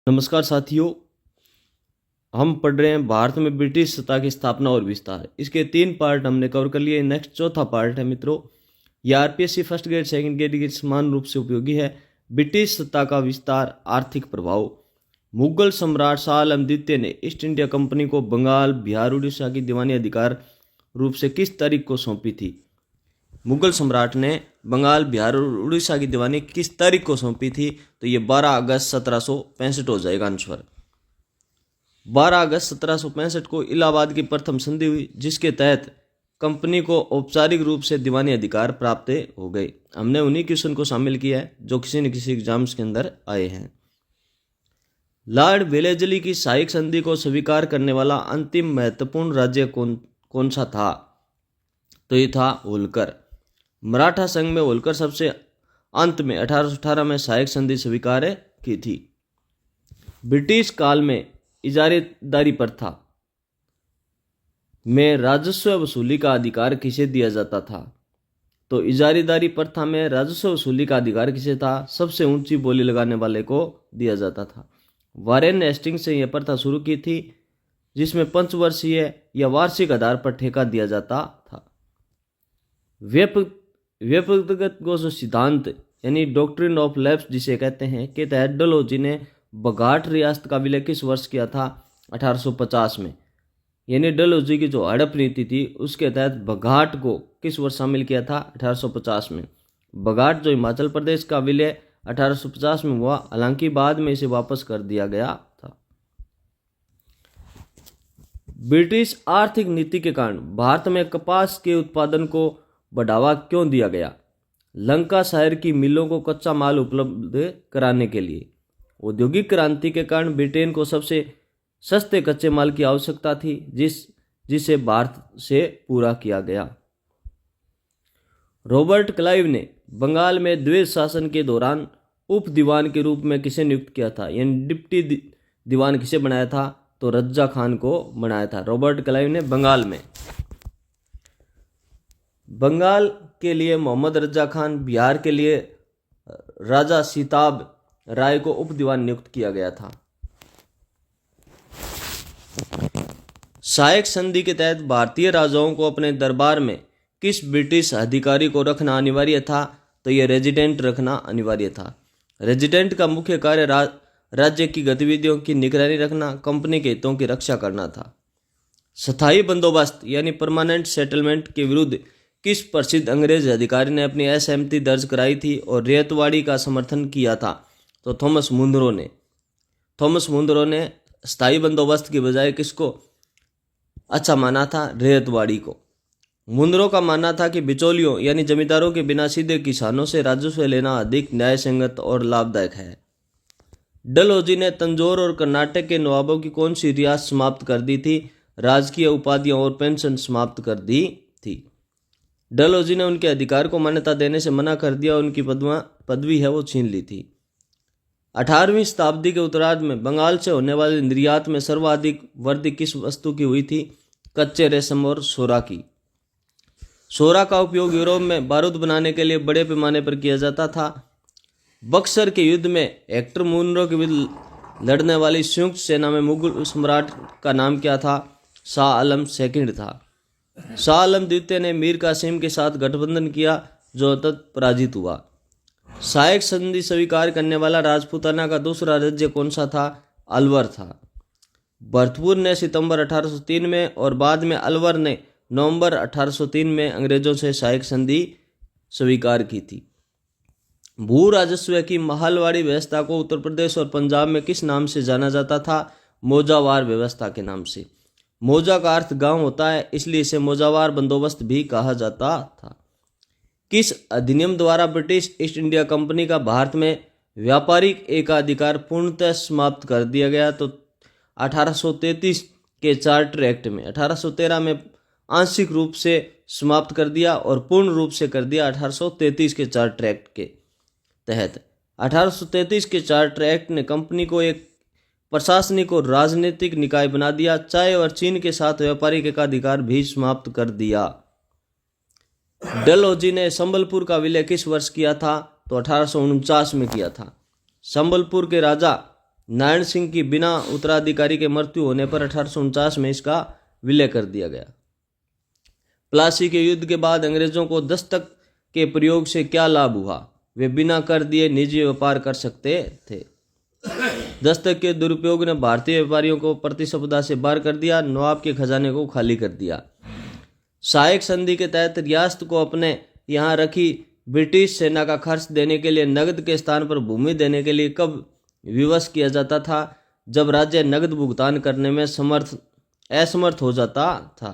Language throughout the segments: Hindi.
नमस्कार साथियों, हम पढ़ रहे हैं भारत में ब्रिटिश सत्ता की स्थापना और विस्तार। इसके 3 पार्ट हमने कवर कर लिए। नेक्स्ट चौथा पार्ट है मित्रों, यह RPSC first grade second grade के समान रूप से उपयोगी है। ब्रिटिश सत्ता का विस्तार, आर्थिक प्रभाव। मुगल सम्राट शाह आलम द्वितीय ने ईस्ट इंडिया कंपनी को बंगाल, बिहार, उड़ीसा की दीवानी अधिकार रूप से किस तारीख को सौंपी थी? मुगल सम्राट ने बंगाल, बिहार और उड़ीसा की दीवानी किस तारीख को सौंपी थी? तो ये 12 अगस्त 1765 हो जाएगा आंसर। 12 अगस्त 1765 को इलाहाबाद की प्रथम संधि हुई, जिसके तहत कंपनी को औपचारिक रूप से दीवानी अधिकार प्राप्त हो गए। हमने उन्हीं क्वेश्चन को शामिल किया है जो किसी न किसी एग्जाम्स के अंदर आए हैं। लॉर्ड वेलेस्ली की सहायक संधि को स्वीकार करने वाला अंतिम महत्वपूर्ण राज्य कौन सा था? तो ये था होलकर। मराठा संघ में होलकर सबसे अंत में 1818 में सहायक संधि स्वीकार की थी। ब्रिटिश काल में इजारेदारी प्रथा में राजस्व वसूली का अधिकार किसे दिया जाता था? तो इजारेदारी प्रथा में राजस्व वसूली का अधिकार किसे था? सबसे ऊंची बोली लगाने वाले को दिया जाता था। वारेन हेस्टिंग्स ने यह प्रथा शुरू की थी, जिसमें पंचवर्षीय या वार्षिक आधार पर ठेका दिया जाता था। व्यक्तिगत गोश सिद्धांत यानी डॉक्ट्रिन ऑफ लैप्स जिसे कहते हैं, के तहत डलहौजी ने बघाट रियासत का विलय किस वर्ष किया था? 1850 में। यानी डलहौजी की जो हड़प नीति थी उसके तहत बघाट को किस वर्ष शामिल किया था? 1850 में। बघाट जो हिमाचल प्रदेश का विलय 1850 में हुआ, हालांकि बाद में इसे वापस कर दिया गया था। ब्रिटिश आर्थिक नीति के कारण भारत में कपास के उत्पादन को बढ़ावा क्यों दिया गया? लंका शहर की मिलों को कच्चा माल उपलब्ध कराने के लिए। औद्योगिक क्रांति के कारण ब्रिटेन को सबसे सस्ते कच्चे माल की आवश्यकता थी, जिसे भारत से पूरा किया गया। रॉबर्ट क्लाइव ने बंगाल में द्विज शासन के दौरान उप दीवान के रूप में किसे नियुक्त किया था? यानी डिप्टी दीवान किसे बनाया था? तो रज्जा खान को बनाया था रॉबर्ट क्लाइव ने बंगाल में। बंगाल के लिए मोहम्मद रज्जा खान, बिहार के लिए राजा सीताब राय को उप दीवान नियुक्त किया गया था। सहायक संधि के तहत भारतीय राजाओं को अपने दरबार में किस ब्रिटिश अधिकारी को रखना अनिवार्य था? तो यह रेजिडेंट रखना अनिवार्य था। रेजिडेंट का मुख्य कार्य राज्य की गतिविधियों की निगरानी रखना, कंपनी के हितों की रक्षा करना था। स्थायी बंदोबस्त यानी परमानेंट सेटलमेंट के विरुद्ध किस प्रसिद्ध अंग्रेज अधिकारी ने अपनी असहमति दर्ज कराई थी और रेतवाड़ी का समर्थन किया था? तो थॉमस मुनरो ने स्थायी बंदोबस्त की बजाय किसको अच्छा माना था? रेतवाड़ी को। मुनरो का मानना था कि बिचौलियों यानी जमींदारों के बिना सीधे किसानों से राजस्व लेना अधिक न्यायसंगत और लाभदायक है। डलहौजी ने तंजौर और कर्नाटक के नवाबों की कौन सी रियासत समाप्त कर दी थी? राजकीय उपाधियां और पेंशन समाप्त कर दी थी। डलहौजी ने उनके अधिकार को मान्यता देने से मना कर दिया, उनकी पदवी है वो छीन ली थी। 18वीं शताब्दी के उत्तरार्ध में बंगाल से होने वाले निर्यात में सर्वाधिक वृद्धि किस वस्तु की हुई थी? कच्चे रेशम और सोरा की। सोरा का उपयोग यूरोप में बारूद बनाने के लिए बड़े पैमाने पर किया जाता था। बक्सर के युद्ध में हेक्टर मुनरो के विरुद्ध लड़ने वाली संयुक्त सेना में मुगल सम्राट का नाम क्या था? शाह आलम सेकंड था। शाह आलम द्वितीय ने मीर कासिम के साथ गठबंधन किया, जो तत् पराजित हुआ। सहायक संधि स्वीकार करने वाला राजपूताना का दूसरा राज्य कौन सा था? अलवर था। भरतपुर ने सितंबर 1803 में और बाद में अलवर ने नवंबर 1803 में अंग्रेजों से सहायक संधि स्वीकार की थी। भू राजस्व की महलवाड़ी व्यवस्था को उत्तर प्रदेश और पंजाब में किस नाम से जाना जाता था? मौजावार व्यवस्था के नाम से। मौजा का अर्थ गांव होता है, इसलिए इसे मौजावार बंदोबस्त भी कहा जाता था। किस अधिनियम द्वारा ब्रिटिश ईस्ट इंडिया कंपनी का भारत में व्यापारिक एकाधिकार पूर्णतः समाप्त कर दिया गया? तो 1833 के चार्टर एक्ट में। 1813 में आंशिक रूप से समाप्त कर दिया और पूर्ण रूप से कर दिया 1833 के चार्टर एक्ट के तहत। 1833 के चार्टर एक्ट ने कंपनी को एक प्रशासनिक और राजनीतिक निकाय बना दिया। चाय और चीन के साथ व्यापारिक एकाधिकार भी समाप्त कर दिया। डलहौजी ने संबलपुर का विलय किस वर्ष किया था? तो 1849 में किया था। संबलपुर के राजा नारायण सिंह की बिना उत्तराधिकारी के मृत्यु होने पर 1849 में इसका विलय कर दिया गया। प्लासी के युद्ध के बाद अंग्रेजों को दस्तक के प्रयोग से क्या लाभ हुआ? वे बिना कर दिए निजी व्यापार कर सकते थे। दस्तक के दुरुपयोग ने भारतीय व्यापारियों को प्रतिस्पर्धा से बाहर कर दिया, नवाब के खजाने को खाली कर दिया। सहायक संधि के तहत रियासत को अपने यहाँ रखी ब्रिटिश सेना का खर्च देने के लिए नगद के स्थान पर भूमि देने के लिए कब विवश किया जाता था? जब राज्य नगद भुगतान करने में असमर्थ हो जाता था।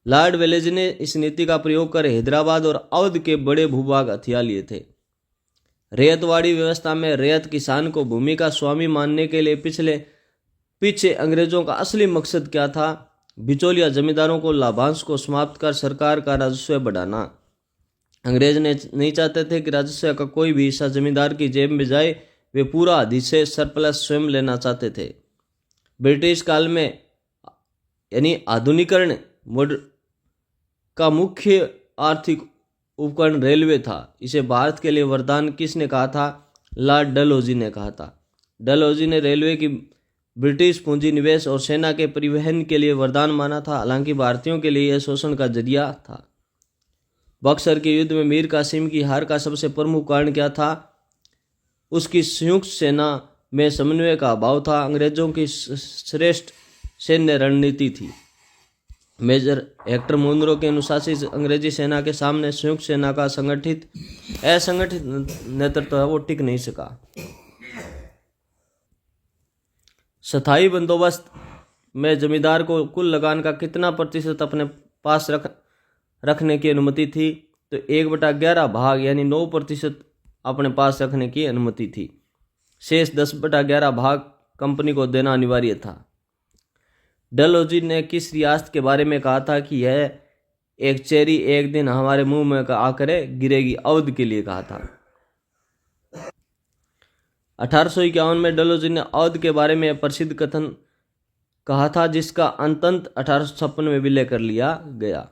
लॉर्ड वेलेस्ली ने इस नीति का प्रयोग कर हैदराबाद और अवध के बड़े भूभाग हथिया लिए थे। रैयतवाड़ी व्यवस्था में रैयत किसान को भूमि का स्वामी मानने के लिए पीछे अंग्रेजों का असली मकसद क्या था? बिचौलिया जमींदारों को लाभांश को समाप्त कर सरकार का राजस्व बढ़ाना। अंग्रेज ने नहीं चाहते थे कि राजस्व का कोई भी हिस्सा जमींदार की जेब में जाए, वे पूरा अधिशेष सरप्लस स्वयं लेना चाहते थे। ब्रिटिश काल में यानी आधुनिकरण का मुख्य आर्थिक उपकरण रेलवे था। इसे भारत के लिए वरदान किसने कहा था? लॉर्ड डलहौजी ने कहा था। डलहौजी ने रेलवे की ब्रिटिश पूंजी निवेश और सेना के परिवहन के लिए वरदान माना था। हालांकि भारतीयों के लिए यह शोषण का जरिया था। बक्सर के युद्ध में मीर कासिम की हार का सबसे प्रमुख कारण क्या था? उसकी संयुक्त सेना में समन्वय का अभाव था। अंग्रेजों की श्रेष्ठ सैन्य रणनीति थी। मेजर हेक्टर मुनरो के अनुशासित अंग्रेजी सेना के सामने संयुक्त सेना का असंगठित नेतृत्व वो टिक नहीं सका। स्थायी बंदोबस्त में जमींदार को कुल लगान का कितना प्रतिशत अपने पास रखने की अनुमति थी? तो 1/11 भाग यानी 9% अपने पास रखने की अनुमति थी। शेष 10/11 भाग कंपनी को देना अनिवार्य था। डलहौजी ने किस रियासत के बारे में कहा था कि यह एक चेरी एक दिन हमारे मुंह में आकर गिरेगी? अवध के लिए कहा था। 1851 में डलहौजी ने अवध के बारे में प्रसिद्ध कथन कहा था, जिसका अंततः 1856 में विलय कर लिया गया।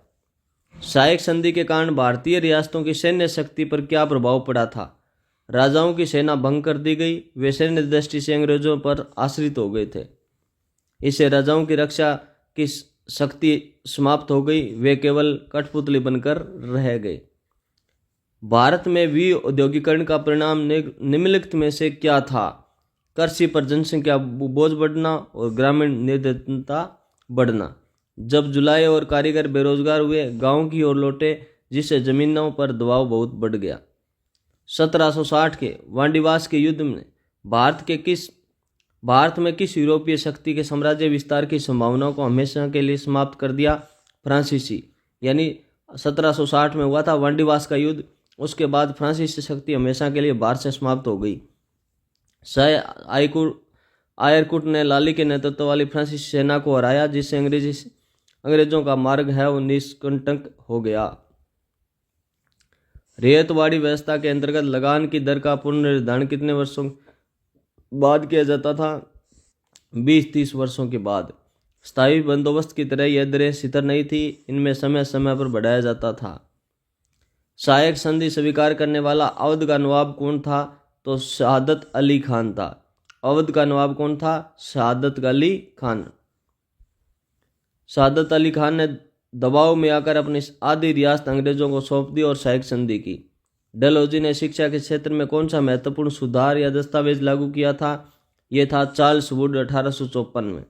सहायक संधि के कारण भारतीय रियासतों की सैन्य शक्ति पर क्या प्रभाव पड़ा था? राजाओं की सेना भंग कर दी गई। वे सैन्य दृष्टि से अंग्रेजों पर आश्रित हो गए थे। इससे राजाओं की रक्षा की शक्ति समाप्त हो गई। वे केवल कठपुतली बनकर रह गए। भारत में औद्योगिकरण का परिणाम निम्नलिखित में से क्या था? कृषि पर जनसंख्या बोझ बढ़ना और ग्रामीण निर्धनता बढ़ना। जब जुलाहे और कारीगर बेरोजगार हुए, गांव की ओर लौटे, जिससे जमीनों पर दबाव बहुत बढ़ गया। 1760 के वांडीवास के युद्ध में भारत में किस यूरोपीय शक्ति के साम्राज्य विस्तार की संभावनाओं को हमेशा के लिए समाप्त कर दिया? फ्रांसीसी। यानी 1760 में हुआ था वांडीवास का युद्ध। उसके बाद फ्रांसीसी शक्ति हमेशा के लिए भारत से समाप्त हो गई। आयरकुट ने लाली के नेतृत्व वाली फ्रांसीसी सेना को हराया, जिससे अंग्रेजों का मार्ग है वो निष्कंटक हो गया। रैयतवाड़ी व्यवस्था के अंतर्गत लगान की दर का पुनर्निर्धारण कितने वर्षों बाद किया जाता था? 20-30 वर्षों के बाद। स्थायी बंदोबस्त की तरह यह दरें स्थिर नहीं थी, इनमें समय समय पर बढ़ाया जाता था। सहायक संधि स्वीकार करने वाला अवध का नवाब कौन था? तो शहादत अली खान था। अवध का नवाब कौन था? शहादत अली खान। शहादत अली खान ने दबाव में आकर अपनी आधी रियासत अंग्रेजों को सौंप दी और सहायक संधि की। डलहौजी ने शिक्षा के क्षेत्र में कौन सा महत्वपूर्ण सुधार या दस्तावेज लागू किया था? यह था चार्ल्स वुड 1854 में।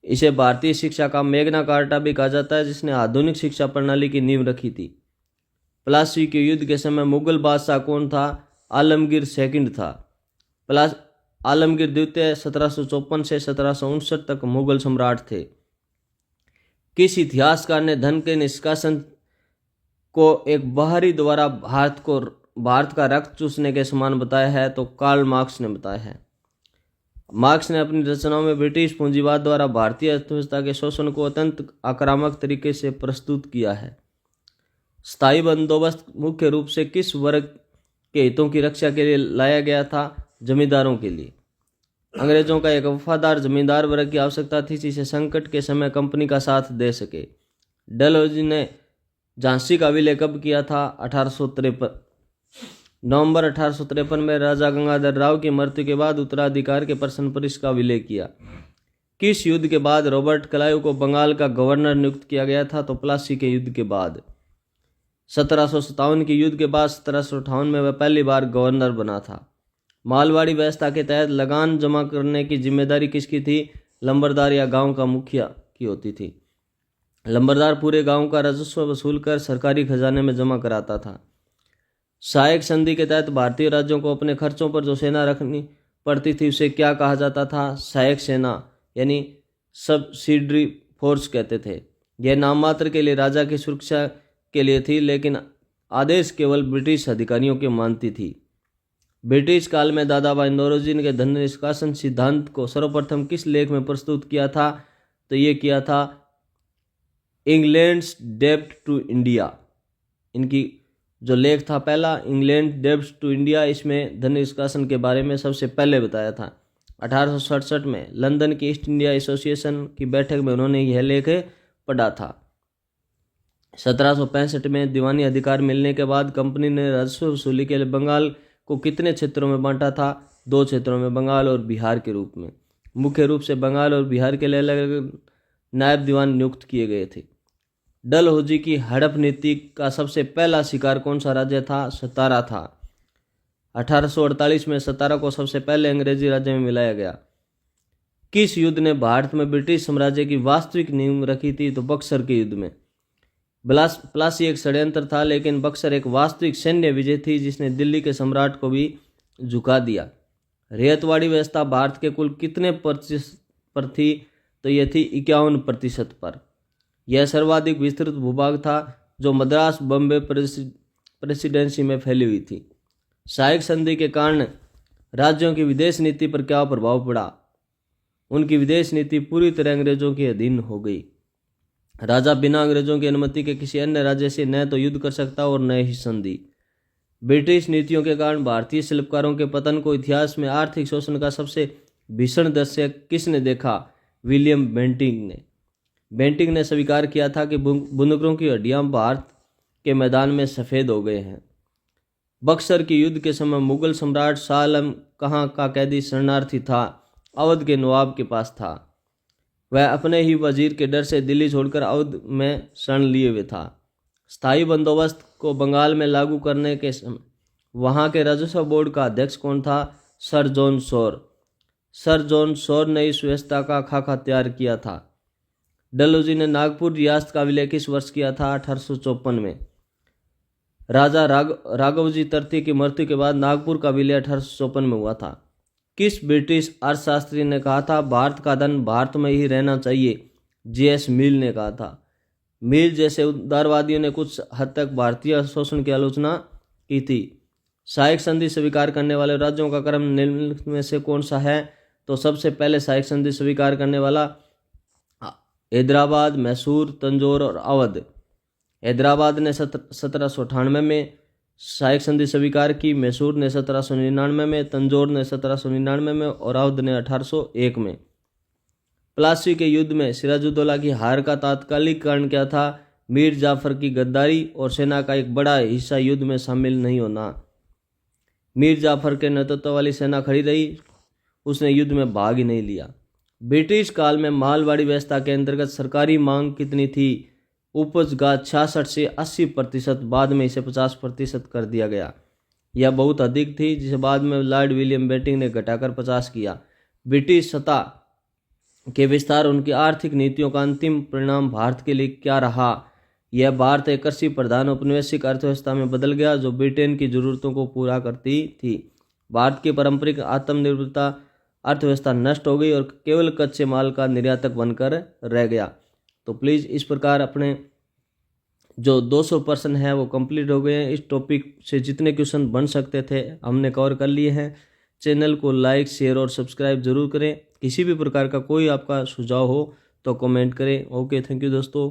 इसे भारतीय शिक्षा का मैग्ना कार्टा भी कहा जाता है, जिसने आधुनिक शिक्षा प्रणाली की नींव रखी थी। प्लासी के युद्ध के समय मुगल बादशाह कौन था? आलमगीर सेकंड था। आलमगीर द्वितीय 1754 से 1759 तक मुगल सम्राट थे। किस इतिहासकार ने धन के निष्कासन को एक बाहरी द्वारा भारत का रक्त चूसने के समान बताया है? तो कार्ल मार्क्स ने बताया है। मार्क्स ने अपनी रचनाओं में ब्रिटिश पूंजीवाद द्वारा भारतीय अर्थव्यवस्था के शोषण को अत्यंत आक्रामक तरीके से प्रस्तुत किया है। स्थायी बंदोबस्त मुख्य रूप से किस वर्ग के हितों की रक्षा के लिए लाया गया था? जमींदारों के लिए। अंग्रेजों का एक वफादार जमींदार वर्ग की आवश्यकता थी, जिसे संकट के समय कंपनी का साथ दे सके। डलहौजी ने झांसी का विलय कब किया था? 1853। नवंबर 1853 में राजा गंगाधर राव की मृत्यु के बाद उत्तराधिकार के प्रश्न पर इसका विलय किया। किस युद्ध के बाद रॉबर्ट क्लाइव को बंगाल का गवर्नर नियुक्त किया गया था? तो प्लासी के युद्ध के बाद। 1757 के युद्ध के बाद 1758 में वह पहली बार गवर्नर बना था। मालवाड़ी व्यवस्था के तहत लगान जमा करने की जिम्मेदारी किसकी थी? लंबरदार या गांव का मुखिया की होती थी। लंबरदार पूरे गांव का राजस्व वसूल कर सरकारी खजाने में जमा कराता था। सहायक संधि के तहत भारतीय राज्यों को अपने खर्चों पर जो सेना रखनी पड़ती थी उसे क्या कहा जाता था? सहायक सेना यानी सब्सिडरी फोर्स कहते थे। यह नाम मात्र के लिए राजा की सुरक्षा के लिए थी, लेकिन आदेश केवल ब्रिटिश अधिकारियों की मानती थी। ब्रिटिश काल में दादा भाई नौरोजी ने धन निष्कासन सिद्धांत को सर्वप्रथम किस लेख में प्रस्तुत किया था? तो ये किया था इंग्लैंड्स डेब्ट टू इंडिया। इनकी जो लेख था पहला, इंग्लैंड डेब्ट टू इंडिया, इसमें धन निष्कासन के बारे में सबसे पहले बताया था। 1867 में लंदन की ईस्ट इंडिया एसोसिएशन की बैठक में उन्होंने यह लेख पढ़ा था। 1765 में दीवानी अधिकार मिलने के बाद कंपनी ने राजस्व वसूली के लिए बंगाल को कितने क्षेत्रों में बांटा था? 2 क्षेत्रों में, बंगाल और बिहार के रूप में। मुख्य रूप से बंगाल और बिहार के लिए अलग अलग नायब दीवान नियुक्त किए गए थे। डलहौजी की हड़प नीति का सबसे पहला शिकार कौन सा राज्य था? सतारा था। 1848 में सतारा को सबसे पहले अंग्रेजी राज्य में मिलाया गया। किस युद्ध ने भारत में ब्रिटिश साम्राज्य की वास्तविक नींव रखी थी? तो बक्सर के युद्ध में। प्लासी एक षड्यंत्र था, लेकिन बक्सर एक वास्तविक सैन्य विजय थी जिसने दिल्ली के सम्राट को भी झुका दिया। रेतवाड़ी व्यवस्था भारत के कुल कितने प्रतिशत पर थी? तो यह थी 51% पर। यह सर्वाधिक विस्तृत भूभाग था जो मद्रास बॉम्बे प्रेसिडेंसी में फैली हुई थी। सहायक संधि के कारण राज्यों की विदेश नीति पर क्या प्रभाव पड़ा? उनकी विदेश नीति पूरी तरह अंग्रेजों के अधीन हो गई। राजा बिना अंग्रेजों की अनुमति के किसी अन्य राज्य से न तो युद्ध कर सकता और न ही संधि। ब्रिटिश नीतियों के कारण भारतीय शिल्पकारों के पतन को इतिहास में आर्थिक शोषण का सबसे भीषण दृश्य किसने देखा? विलियम बेंटिंक ने। बेंटिंक ने स्वीकार किया था कि बुनकरों की हड्डियां भारत के मैदान में सफ़ेद हो गए हैं। बक्सर के युद्ध के समय मुगल सम्राट शाह आलम कहाँ का कैदी शरणार्थी था? अवध के नवाब के पास था। वह अपने ही वजीर के डर से दिल्ली छोड़कर अवध में शरण लिए हुए था। स्थायी बंदोबस्त को बंगाल में लागू करने के समय वहाँ के राजस्व बोर्ड का अध्यक्ष कौन था? Sir John Shore. Sir John Shore ने इस व्यवस्था का खाका तैयार किया था। डलहौजी ने नागपुर रियासत का विलय किस वर्ष किया था? 1854 में। राजा राघवजी तृतीय की मृत्यु के बाद नागपुर का विलय 1854 में हुआ था। किस ब्रिटिश अर्थशास्त्री ने कहा था भारत का धन भारत में ही रहना चाहिए? J.S. मिल ने कहा था। मिल जैसे उदारवादियों ने कुछ हद तक भारतीय शोषण की आलोचना की थी। सहायक संधि स्वीकार करने वाले राज्यों का क्रम निम्नलिखित में से कौन सा है? तो सबसे पहले सहायक संधि स्वीकार करने वाला हैदराबाद, मैसूर, तंजौर और अवध। हैदराबाद ने 1798 में सहायक संधि स्वीकार की, मैसूर ने 1799 में, तंजौर ने 1799 में और अवध ने 1801 में। प्लासी के युद्ध में सिराजुद्दौला की हार का तात्कालिक कारण क्या था? मीर जाफर की गद्दारी और सेना का एक बड़ा हिस्सा युद्ध में शामिल नहीं होना। मीर जाफर के नेतृत्व वाली सेना खड़ी रही, उसने युद्ध में भाग ही नहीं लिया। ब्रिटिश काल में मालवाड़ी व्यवस्था के अंतर्गत सरकारी मांग कितनी थी? उपज का 66 से 80%, बाद में इसे 50% कर दिया गया। यह बहुत अधिक थी, जिसे बाद में लॉर्ड विलियम बेंटिंक ने घटाकर 50 किया। ब्रिटिश सत्ता के विस्तार, उनकी आर्थिक नीतियों का अंतिम परिणाम भारत के लिए क्या रहा? यह भारत एक कृषि प्रधान औपनिवेशिक अर्थव्यवस्था में बदल गया जो ब्रिटेन की जरूरतों को पूरा करती थी। भारत की पारंपरिक आत्मनिर्भरता अर्थव्यवस्था नष्ट हो गई और केवल कच्चे माल का निर्यातक बनकर रह गया। तो प्लीज़ इस प्रकार अपने जो 200 प्रश्न है वो कंप्लीट हो गए हैं। इस टॉपिक से जितने क्वेश्चन बन सकते थे हमने कवर कर लिए हैं। चैनल को लाइक, शेयर और सब्सक्राइब जरूर करें। किसी भी प्रकार का कोई आपका सुझाव हो तो कमेंट करें। ओके, थैंक यू दोस्तों।